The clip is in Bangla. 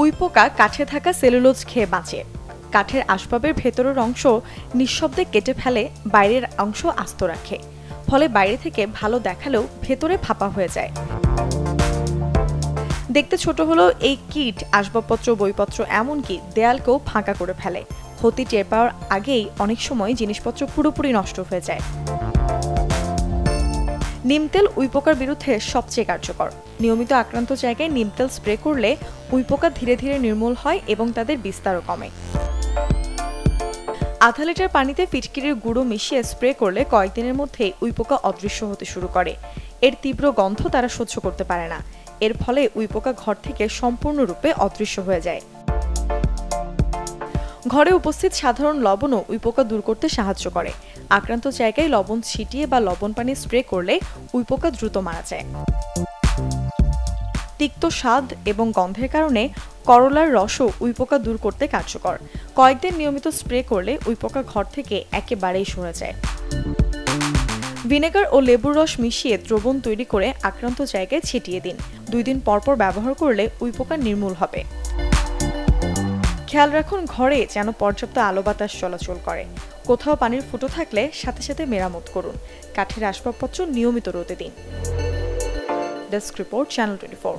উইপোকা কাঠে থাকা সেলুলোজ খেয়ে বাঁচে। কাঠের আসবাবের ভেতরের অংশ নিঃশব্দে কেটে ফেলে, বাইরের অংশ আস্ত রাখে। ফলে বাইরে থেকে ভালো দেখালেও ভেতরে ফাঁপা হয়ে যায়। দেখতে ছোট হলেও এই কীট আসবাবপত্র, বইপত্র, এমনকি দেয়ালকেও ফাঁকা করে ফেলে। ক্ষতি টের পাওয়ার আগেই অনেক সময় জিনিসপত্র পুরোপুরি নষ্ট হয়ে যায়। নিমতেল উইপোকার বিরুদ্ধে সবচেয়ে কার্যকর। নিয়মিত আক্রান্ত জায়গায় নিমতেল স্প্রে করলে উইপোকা ধীরে ধীরে নির্মূল হয় এবং তাদের বিস্তারও কমে। আধা লিটার পানিতে ফিটকিরির গুঁড়ো মিশিয়ে স্প্রে করলে কয়েকদিনের মধ্যেই উইপোকা অদৃশ্য হতে শুরু করে। এর তীব্র গন্ধ তারা সহ্য করতে পারে না। এর ফলে উইপোকা ঘর থেকে সম্পূর্ণরূপে অদৃশ্য হয়ে যায়। ঘরে উপস্থিত সাধারণ লবণও উইপোকা দূর করতে সাহায্য করে। আক্রান্ত জায়গায় লবণ ছিটিয়ে বা লবণ পানি স্প্রে করলে উইপোকা দ্রুত মারা যায়। তিক্ত স্বাদ এবং গন্ধের কারণে করলার রসও উইপোকা দূর করতে কার্যকর। কয়েকদিন নিয়মিত স্প্রে করলে উইপোকা ঘর থেকে একেবারেই সরে যায়। ভিনেগার ও লেবুর রস মিশিয়ে দ্রবণ তৈরি করে আক্রান্ত জায়গায় ছিটিয়ে দিন। 2 দিন পরপর ব্যবহার করলে উইপোকা নির্মূল হবে। খেয়াল রাখুন ঘরে যেন পর্যাপ্ত আলো বাতাস চলাচল করে। কোথাও পানির ফুটো থাকলে সাথে সাথে মেরামত করুন। কাঠের আসবাবপত্র নিয়মিত রোদে দিন। Desk report, channel 24।